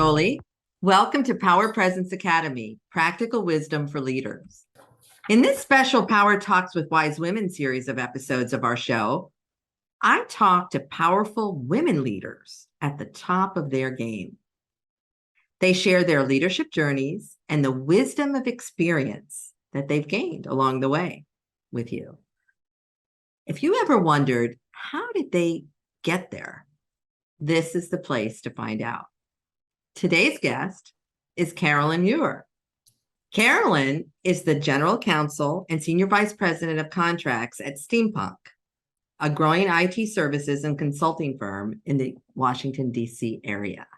Jolie. Welcome to Power Presence Academy, Practical Wisdom for Leaders. In this special Power Talks with Wise Women series of episodes of our show, I talk to powerful women leaders at the top of their game. They share their leadership journeys and the wisdom of experience that they've gained along the way with you. If you ever wondered, how did they get there? This is the place to find out. Today's guest is Carolyn Muir. Carolyn is the General Counsel and Senior Vice President of Contracts at Steampunk, a growing IT services and consulting firm in the Washington, D.C. area.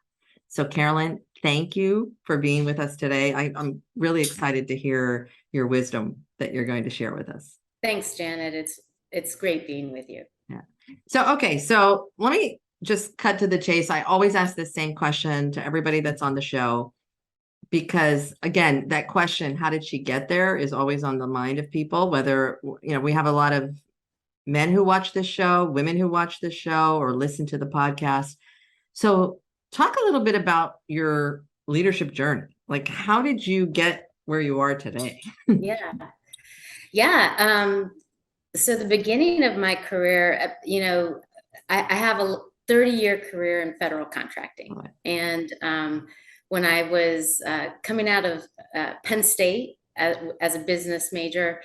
So Carolyn, thank you for being with us today. I'm really excited to hear your wisdom that you're going to share with us. Thanks, Janet. It's great being with you. Yeah. So let me just cut to the chase. I always ask this same question to everybody that's on the show, because again, that question, how did she get there, is always on the mind of people, whether, we have a lot of men who watch this show, women who watch this show or listen to the podcast. So talk a little bit about your leadership journey. Like, how did you get where you are today? Yeah. So the beginning of my career, I have a 30-year career in federal contracting. Right. And when I was coming out of Penn State as a business major,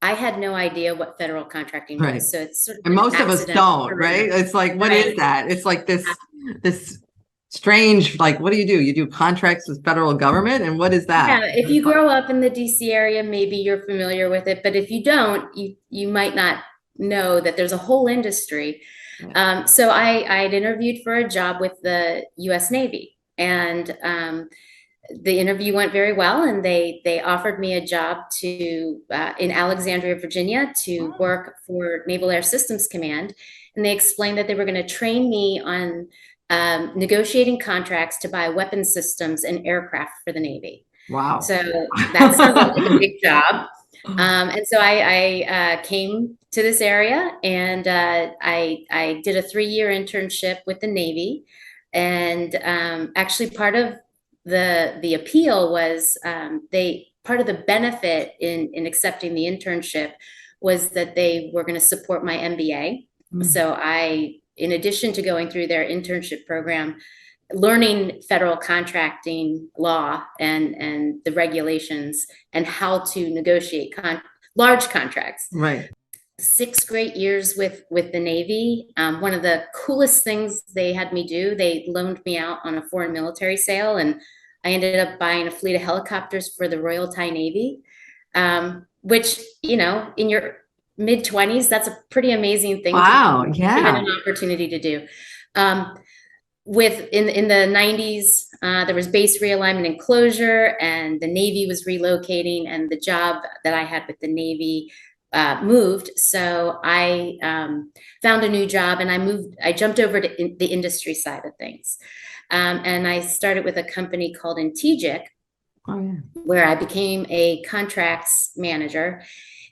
I had no idea what federal contracting was. Right. So it's sort of, and most of us don't, right? It's like, what is that? It's like this strange, like, what do? You do contracts with federal government, and what is that? Yeah, if you grow up in the DC area, maybe you're familiar with it, but if you don't, you might not know that there's a whole industry. So I'd interviewed for a job with the U.S. Navy, and the interview went very well, and they offered me a job to in Alexandria, Virginia, to work for Naval Air Systems Command, and they explained that they were going to train me on negotiating contracts to buy weapon systems and aircraft for the Navy. Wow! So that sounds like a big job. And so I came to this area, and I did a 3-year internship with the Navy. And actually part of the appeal was part of the benefit in accepting the internship was that they were going to support my MBA. So in addition to going through their internship program, learning federal contracting law and the regulations and how to negotiate large contracts. Right. 6 great years with the Navy. One of the coolest things they had me do, they loaned me out on a foreign military sale, and I ended up buying a fleet of helicopters for the Royal Thai Navy, which, in your mid-20s, that's a pretty amazing thing. Wow, to yeah. given an opportunity to do. In the 90s, there was base realignment and closure, and the Navy was relocating, and the job that I had with the Navy moved. So I found a new job, and I jumped over to the industry side of things. And I started with a company called Integic, where I became a contracts manager,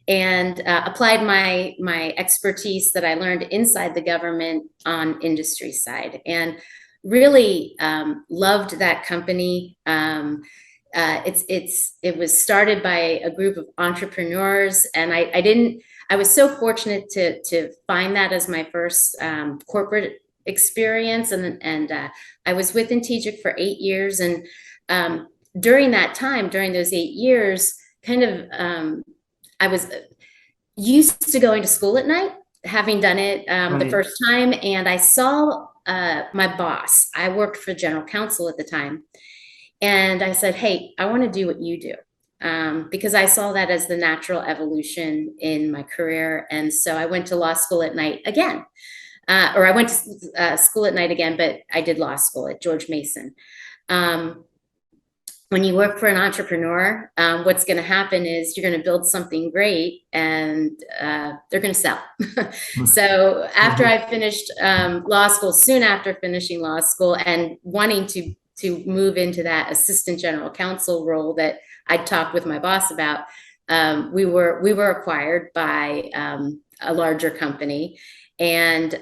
and applied my expertise that I learned inside the government on industry side, and really loved that company. It was started by a group of entrepreneurs, and I was so fortunate to find that as my first corporate experience, and I was with Integic for 8 years, and during those 8 years, I was used to going to school at night, having done it the first time, and I saw my boss. I worked for General Counsel at the time, and I said, "Hey, I want to do what you do," because I saw that as the natural evolution in my career. And so I went to law school at night again, or I went to school at night again, but I did law school at George Mason. When you work for an entrepreneur, what's going to happen is you're going to build something great, and they're going to sell. So after I finished law school, soon after finishing law school and wanting to move into that assistant general counsel role that I'd talked with my boss about, we were acquired by a larger company. And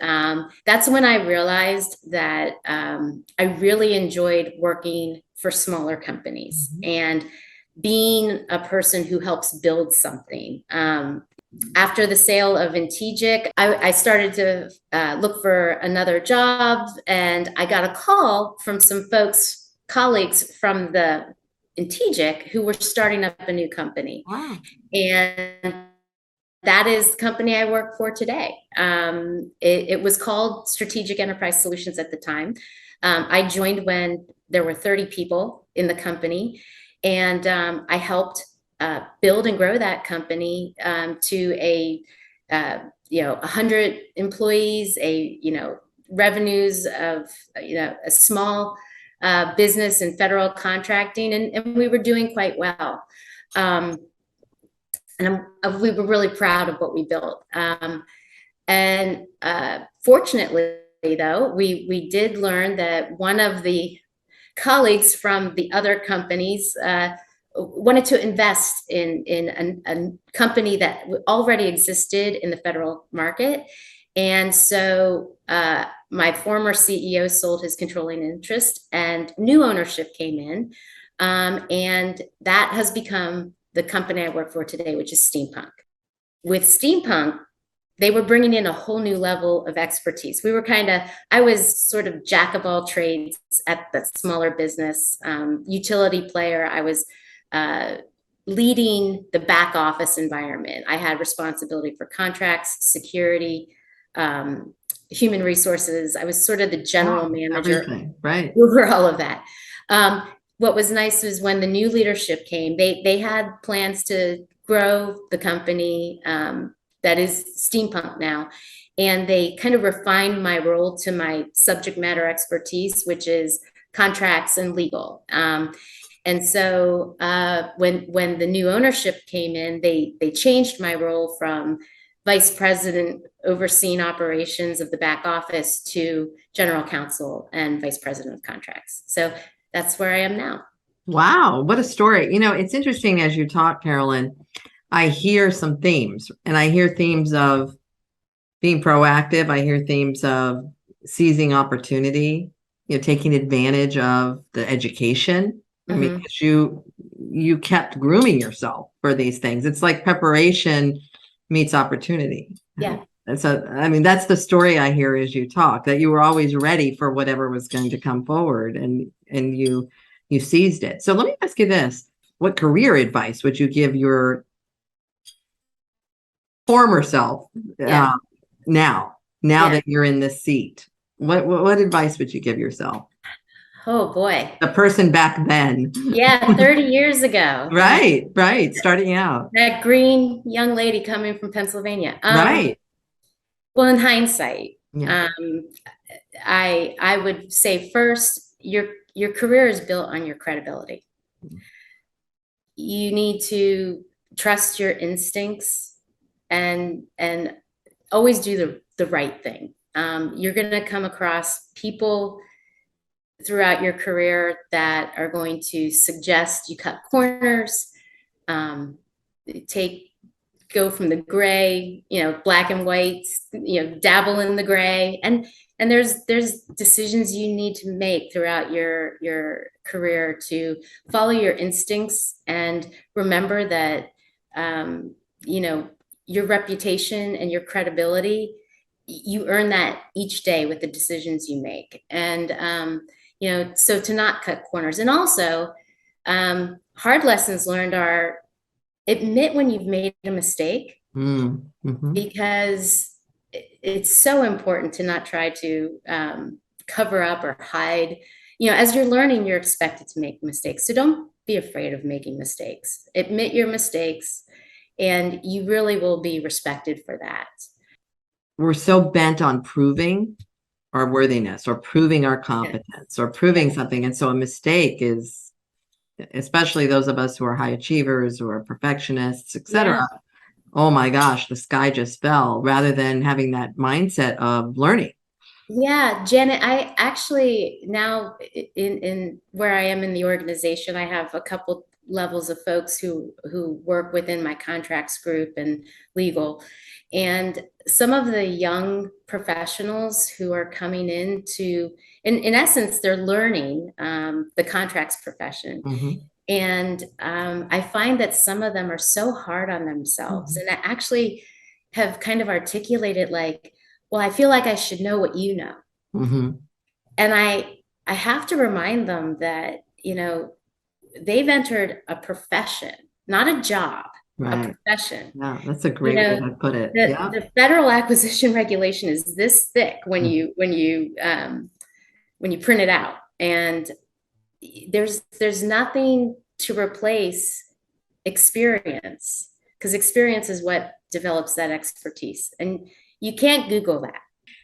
that's when I realized that I really enjoyed working for smaller companies and being a person who helps build something. After the sale of Intigic, I started to look for another job, and I got a call from some colleagues from the Intigic who were starting up a new company. Wow. And that is the company I work for today. It was called Strategic Enterprise Solutions at the time. I joined when there were 30 people in the company, and I helped build and grow that company to a 100 employees, revenues of a small business and federal contracting, and we were doing quite well. And we were really proud of what we built. Fortunately, though, we did learn that one of the colleagues from the other companies wanted to invest in a company that already existed in the federal market. And so my former CEO sold his controlling interest, and new ownership came in. And that has become the company I work for today, which is Steampunk. With Steampunk, they were bringing in a whole new level of expertise. I was sort of jack of all trades at the smaller business, utility player. I was leading the back office environment. I had responsibility for contracts, security, human resources. I was sort of the general manager right, over all of that. What was nice was when the new leadership came, they had plans to grow the company that is Steampunk now. And they kind of refined my role to my subject matter expertise, which is contracts and legal. And so when the new ownership came in, they changed my role from vice president overseeing operations of the back office to general counsel and vice president of contracts. So that's where I am now. Wow, what a story. It's interesting as you talk, Carolyn, I hear some themes, and I hear themes of being proactive. I hear themes of seizing opportunity, taking advantage of the education. I mean, because you kept grooming yourself for these things. It's like preparation meets opportunity. Yeah. And so, I mean, that's the story I hear as you talk, that you were always ready for whatever was going to come forward, and you seized it. So let me ask you this. What career advice would you give your former self now that you're in this seat? What advice would you give yourself? Oh boy. The person back then. Yeah, 30 years ago. Right, starting out. That green young lady coming from Pennsylvania. Right. Well, in hindsight, Yeah. I would say first, your career is built on your credibility. You need to trust your instincts and always do the right thing. You're going to come across people throughout your career that are going to suggest you cut corners, go from the gray, black and white, dabble in the gray. And there's decisions you need to make throughout your career to follow your instincts and remember that, your reputation and your credibility, you earn that each day with the decisions you make. And, so to not cut corners. And also, hard lessons learned are admit when you've made a mistake, because it's so important to not try to cover up or hide. As you're learning, you're expected to make mistakes. So don't be afraid of making mistakes. Admit your mistakes, and you really will be respected for that. We're so bent on proving our worthiness or proving our competence or proving something. And so a mistake is, especially those of us who are high achievers or perfectionists, etc. Oh my gosh, the sky just fell, rather than having that mindset of learning. Yeah, Janet, I actually now in where I am in the organization, I have a couple levels of folks who work within my contracts group and legal. And some of the young professionals who are coming into, in essence, they're learning the contracts profession. Mm-hmm. And I find that some of them are so hard on themselves, Mm-hmm. and I actually have kind of articulated like, well, I feel like I should know what you know. Mm-hmm. And I have to remind them that, they've entered a profession, not a job, a Right. profession. Yeah, that's a great way to put it. Yeah. The federal acquisition regulation is this thick when Mm-hmm. you print it out, and there's nothing to replace experience, because experience is what develops that expertise, and you can't Google that.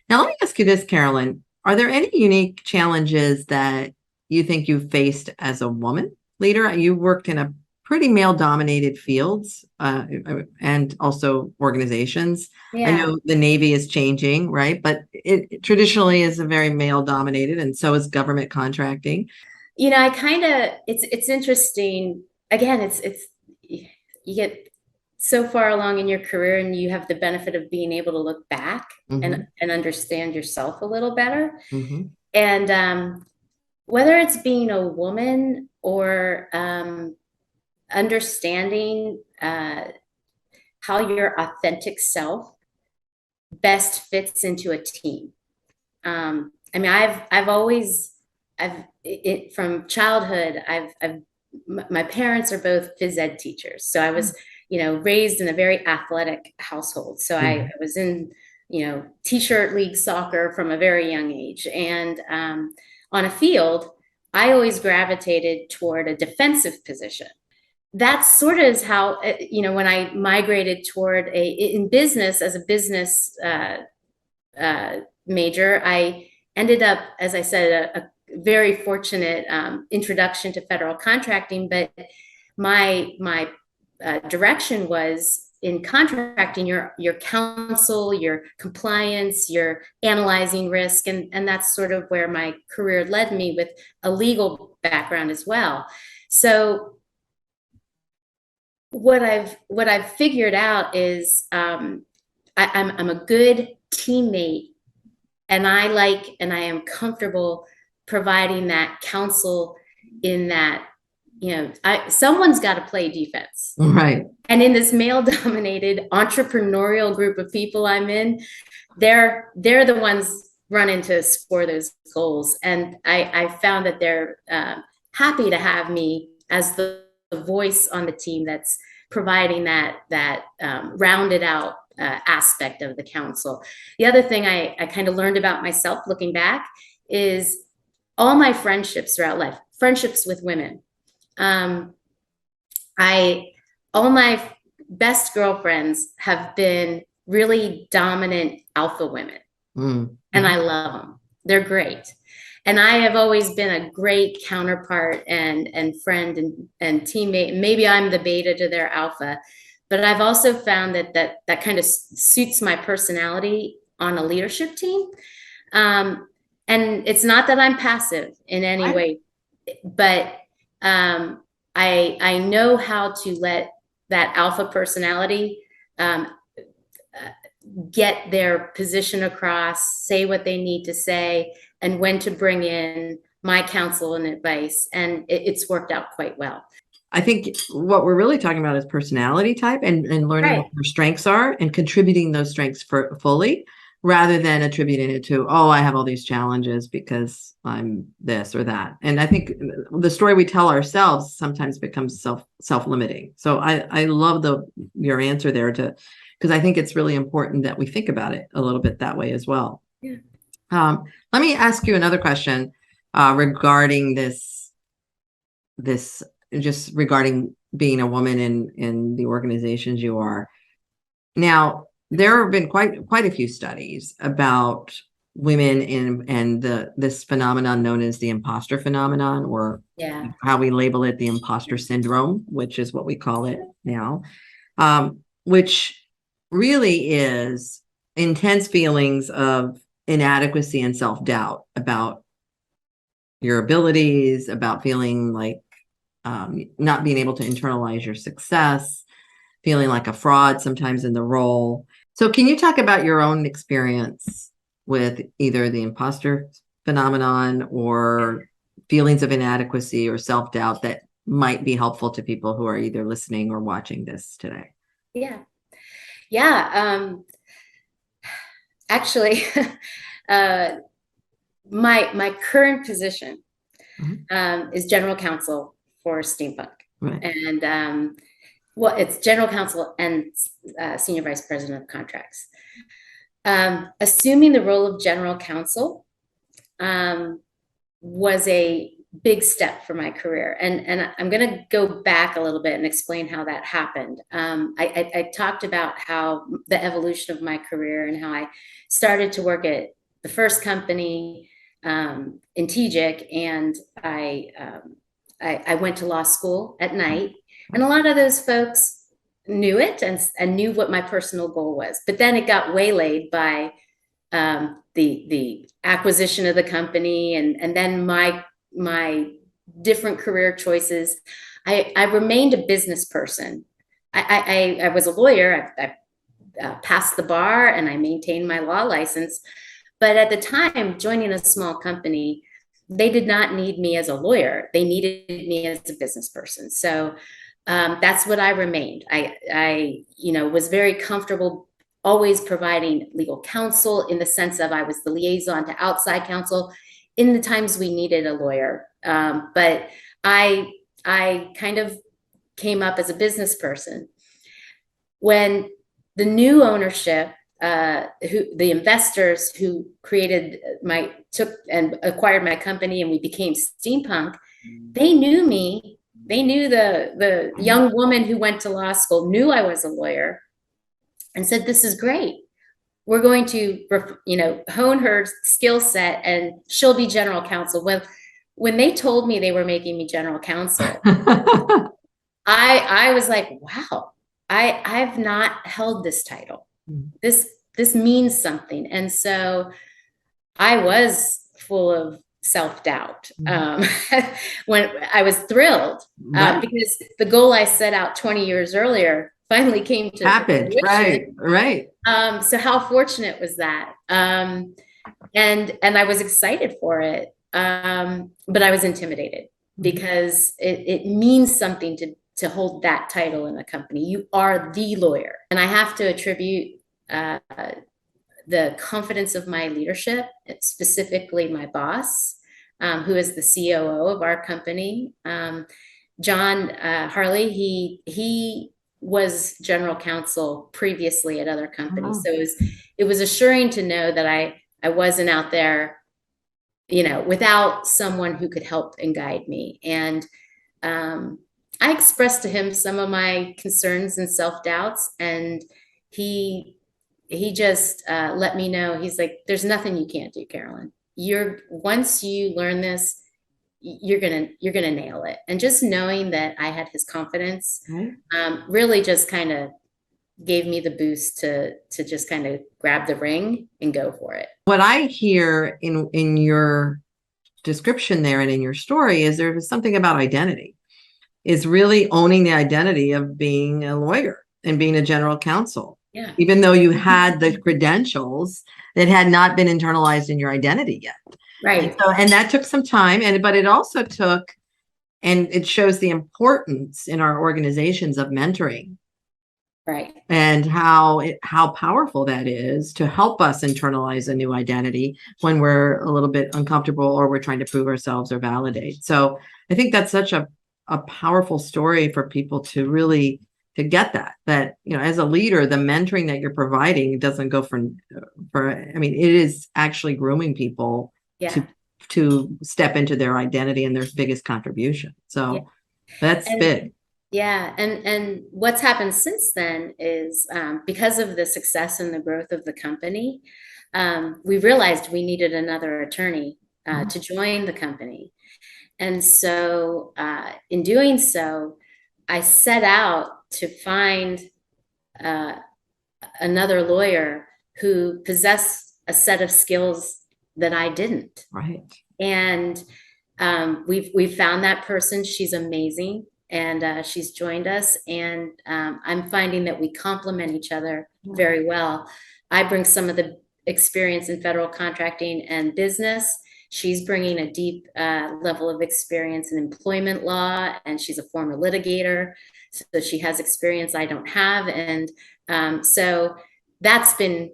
Now, let me ask you this, Carolyn. Are there any unique challenges that you think you faced as a woman leader? You worked in a pretty male-dominated fields and also organizations. I Yeah. know the Navy is changing, right? But it traditionally is a very male-dominated, and so is government contracting. I kind of, it's interesting. Again, it's you get so far along in your career and you have the benefit of being able to look back Mm-hmm. and understand yourself a little better. Mm-hmm. And whether it's being a woman or understanding how your authentic self best fits into a team. I mean, from childhood, my parents are both phys ed teachers. So I was, raised in a very athletic household. So I was in, t-shirt league soccer from a very young age. And on a field, I always gravitated toward a defensive position. That sort of is how, when I migrated toward in business as a business major, I ended up, as I said, a very fortunate introduction to federal contracting. But my direction was in contracting, your counsel, your compliance, your analyzing risk, and that's sort of where my career led me, with a legal background as well. So what I've figured out is I'm a good teammate, and I am comfortable providing that counsel in that, someone's got to play defense. Right. And in this male-dominated entrepreneurial group of people I'm in, they're the ones running to score those goals. And I found that they're happy to have me as the voice on the team that's providing that rounded out aspect of the counsel. The other thing I kind of learned about myself looking back is all my friendships throughout life, friendships with women. All my best girlfriends have been really dominant alpha women, and I love them. They're great. And I have always been a great counterpart and friend and teammate. Maybe I'm the beta to their alpha, but I've also found that kind of suits my personality on a leadership team. And it's not that I'm passive in any way, but I know how to let that alpha personality get their position across, say what they need to say, and when to bring in my counsel and advice. And it's worked out quite well. I think what we're really talking about is personality type and learning what your strengths are and contributing those strengths fully, rather than attributing it to, oh, I have all these challenges because I'm this or that. And I think the story we tell ourselves sometimes becomes self-limiting. So I love your answer there, because I think it's really important that we think about it a little bit that way as well. Yeah. Let me ask you another question regarding this, just regarding being a woman in the organizations you are. Now, there have been quite a few studies about women and this phenomenon known as the imposter phenomenon, or how we label it, the imposter syndrome, which is what we call it now, which really is intense feelings of inadequacy and self-doubt about your abilities, about feeling like not being able to internalize your success, feeling like a fraud sometimes in the role. So can you talk about your own experience with either the imposter phenomenon or feelings of inadequacy or self-doubt that might be helpful to people who are either listening or watching this today? Yeah. Yeah. Actually, my current position is General Counsel for Steampunk. Right. And well, it's General Counsel and Senior Vice President of Contracts. Assuming the role of General Counsel was a big step for my career. And I'm going to go back a little bit and explain how that happened. I talked about how the evolution of my career and how I started to work at the first company in TJIC, and I went to law school at night. And a lot of those folks knew it and knew what my personal goal was. But then it got waylaid by the acquisition of the company and then my different career choices. I remained a business person. I was a lawyer. I passed the bar and I maintained my law license. But at the time, joining a small company, they did not need me as a lawyer. They needed me as a business person. So that's what I remained. I was very comfortable always providing legal counsel in the sense of I was the liaison to outside counsel in the times we needed a lawyer. But I kind of came up as a business person. When the new ownership, the investors who took and acquired my company and we became Steampunk, they knew me. They knew the young woman who went to law school, knew I was a lawyer, and said, "This is great. We're going to, hone her skill set, and she'll be general counsel." When they told me they were making me general counsel, I was like, "Wow, I've not held this title. This means something." And so I was full of self-doubt when I was thrilled because the goal I set out 20 years earlier finally came to happened. Right. So how fortunate was that? And I was excited for it, but I was intimidated because it means something to hold that title in a company. You are the lawyer, and I have to attribute the confidence of my leadership, specifically my boss, who is the COO of our company, John Harley. He was general counsel previously at other companies, so it was assuring to know that I wasn't out there, without someone who could help and guide me. And I expressed to him some of my concerns and self-doubts, and he just let me know. He's like, "There's nothing you can't do, Carolyn. Once you learn this, you're gonna nail it." And just knowing that I had his confidence really just kind of gave me the boost to just kind of grab the ring and go for it. What I hear in your description there and in your story is there's something about identity. Is really owning the identity of being a lawyer and being a general counsel. Yeah. Even though you had the credentials that had not been internalized in your identity yet. Right. And that took some time, but it also took, and it shows the importance in our organizations of mentoring. Right. And how powerful that is to help us internalize a new identity when we're a little bit uncomfortable or we're trying to prove ourselves or validate. So I think that's such a powerful story for people to really to get that as a leader, the mentoring that you're providing doesn't go for it is actually grooming people to step into their identity and their biggest contribution. So that's big. Yeah. And what's happened since then is because of the success and the growth of the company, we realized we needed another attorney to join the company. And so in doing so, I set out to find another lawyer who possessed a set of skills that I didn't. Right. And we've found that person. She's amazing, and she's joined us. And I'm finding that we complement each other very well. I bring some of the experience in federal contracting and business. She's bringing a deep level of experience in employment law, and she's a former litigator, so she has experience I don't have. And so that's been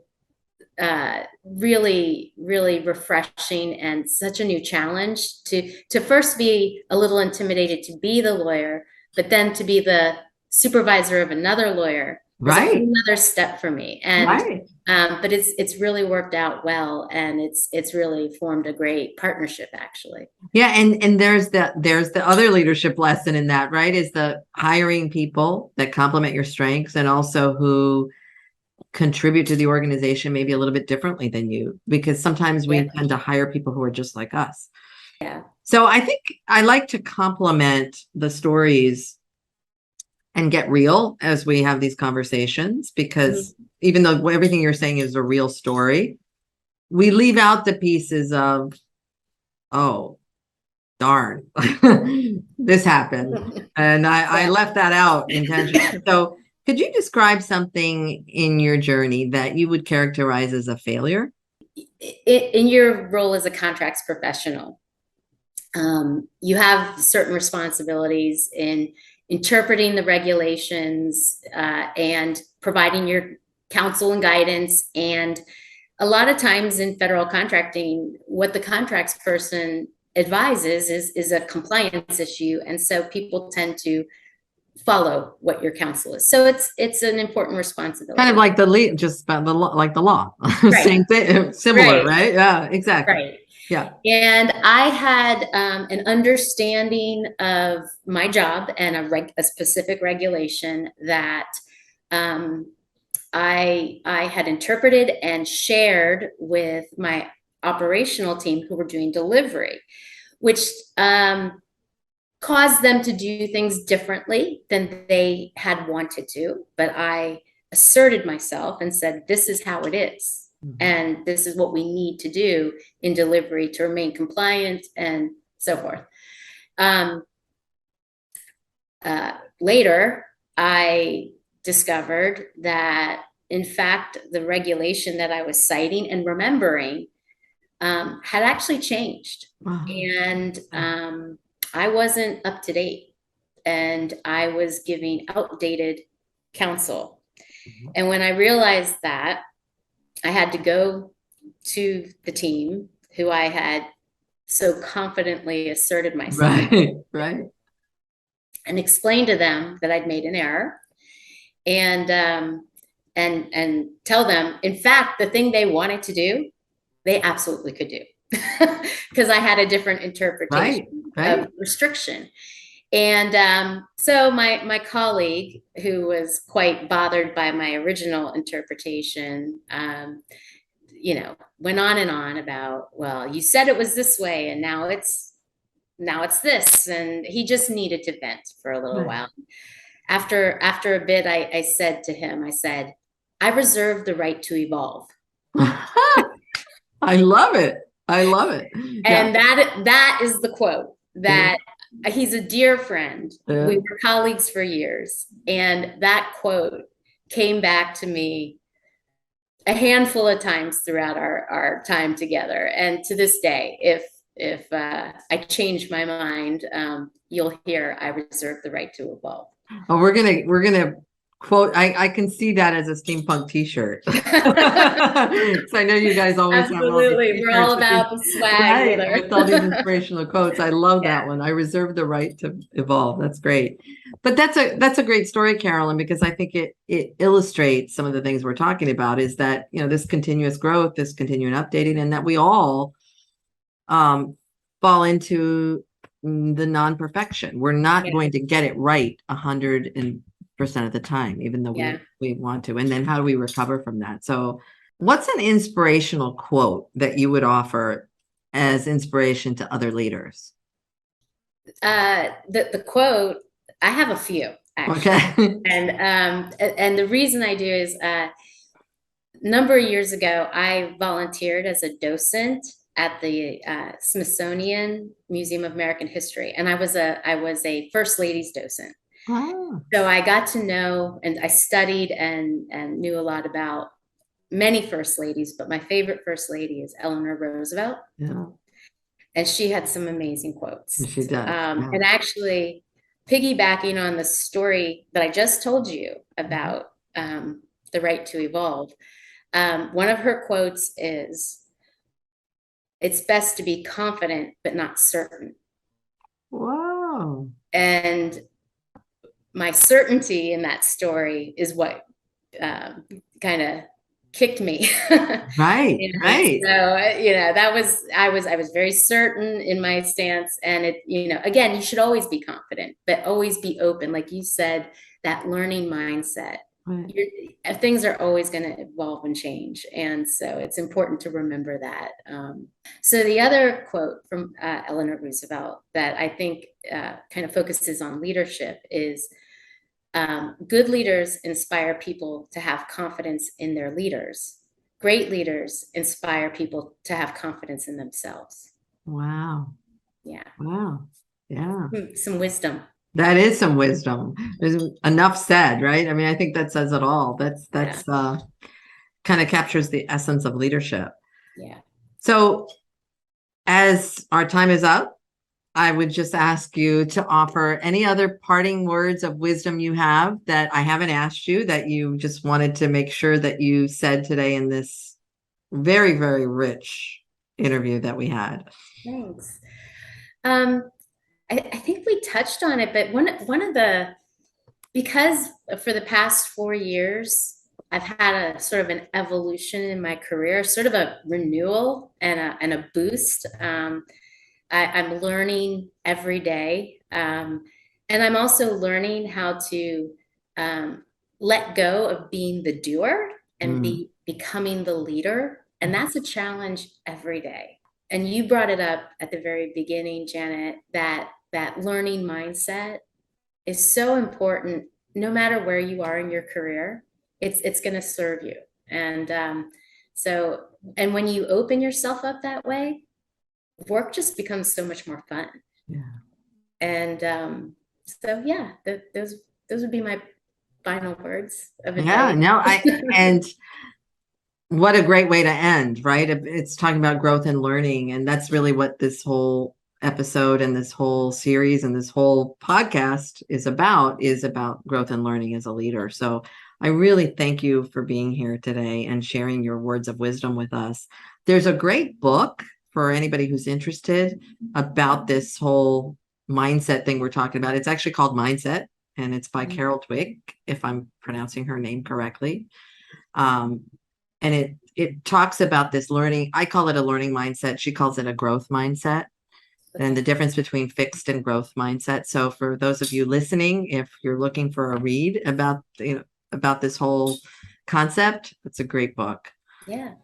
really, really refreshing and such a new challenge to first be a little intimidated to be the lawyer, but then to be the supervisor of another lawyer. Right. Another step for me. And right. But it's really worked out well, and it's really formed a great partnership, actually. Yeah, and there's the other leadership lesson in that, right? Is the hiring people that complement your strengths and also who contribute to the organization maybe a little bit differently than you, because sometimes we tend to hire people who are just like us. Yeah. So I think I like to complement the stories and get real as we have these conversations, because even though everything you're saying is a real story, we leave out the pieces of, oh, darn, this happened. And I left that out intentionally. So could you describe something in your journey that you would characterize as a failure? In your role as a contracts professional, you have certain responsibilities in interpreting the regulations and providing your counsel and guidance. And a lot of times in federal contracting, what the contracts person advises is a compliance issue. And so people tend to follow what your counsel is. So it's an important responsibility. Kind of like just about like the law. Right. Same thing, similar, right? Yeah, exactly. Right. Yeah. And I had an understanding of my job and a specific regulation that I had interpreted and shared with my operational team who were doing delivery, which caused them to do things differently than they had wanted to. But I asserted myself and said, this is how it is. And this is what we need to do in delivery to remain compliant and so forth. Later, I discovered that, in fact, the regulation that I was citing and remembering had actually changed. Wow. And I wasn't up to date, and I was giving outdated counsel. And when I realized that, I had to go to the team who I had so confidently asserted myself. Right. And explain to them that I'd made an error, and tell them, in fact, the thing they wanted to do, they absolutely could do, because I had a different interpretation of restriction. And so my colleague, who was quite bothered by my original interpretation, went on and on about, well, you said it was this way, and now it's this. And he just needed to vent for a little while. After a bit, I said to him, I reserve the right to evolve. I love it. And that is the quote that he's a dear friend. We were colleagues for years. And that quote came back to me a handful of times throughout our time together. And to this day, if I change my mind, you'll hear, I reserve the right to evolve. Oh, we're gonna quote. I can see that as a steampunk T-shirt. So I know you guys always absolutely. We're all about the swag with all these inspirational quotes. I love that one. I reserve the right to evolve. That's great. But that's a great story, Carolyn, because I think it illustrates some of the things we're talking about. Is that this continuous growth, this continuing updating, and that we all fall into the non-perfection. We're not going to get it right 100% of the time, even though we want to. And then how do we recover from that? So what's an inspirational quote that you would offer as inspiration to other leaders? The quote, I have a few, actually. Okay. And the reason I do is a number of years ago, I volunteered as a docent at the Smithsonian Museum of American History, and I was a First Ladies docent. Oh, So I got to know, and I studied and knew a lot about many First Ladies, but my favorite First Lady is Eleanor Roosevelt. yeah, And she had some amazing quotes. she does. Yeah. And actually, piggybacking on the story that I just told you about the right to evolve, one of her quotes is, "It's best to be confident, but not certain." Whoa. And my certainty in that story is what kind of kicked me. Right, right. So, I was very certain in my stance. And again, you should always be confident, but always be open. Like you said, that learning mindset. Right. Things are always going to evolve and change. And so it's important to remember that. So the other quote from Eleanor Roosevelt that I think kind of focuses on leadership is, good leaders inspire people to have confidence in their leaders. Great leaders inspire people to have confidence in themselves. Wow. Yeah. Wow. Yeah. Some wisdom. That is some wisdom. There's enough said, right? I mean, I think that says it all. That's kind of captures the essence of leadership. Yeah. So as our time is up, I would just ask you to offer any other parting words of wisdom you have that I haven't asked you, that you just wanted to make sure that you said today in this very, very rich interview that we had. Thanks. I think we touched on it, but because for the past 4 years, I've had a sort of an evolution in my career, sort of a renewal and a boost. I'm learning every day. And I'm also learning how to let go of being the doer and becoming the leader. And that's a challenge every day. And you brought it up at the very beginning, Janet, that learning mindset is so important. No matter where you are in your career, it's going to serve you. And and when you open yourself up that way, work just becomes so much more fun. Yeah. And those would be my final words of advice. Yeah, no, and what a great way to end, right? It's talking about growth and learning. And that's really what this whole episode and this whole series and this whole podcast is about growth and learning as a leader. So I really thank you for being here today and sharing your words of wisdom with us. There's a great book for anybody who's interested about this whole mindset thing we're talking about. It's actually called Mindset, and it's by Carol Twig, if I'm pronouncing her name correctly. And it talks about this learning. I call it a learning mindset. She calls it a growth mindset, and the difference between fixed and growth mindset. So for those of you listening, if you're looking for a read about this whole concept, it's a great book. Yeah.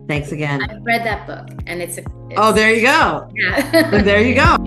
Thanks again. I've read that book, and it's oh, there you go. Yeah. There you go.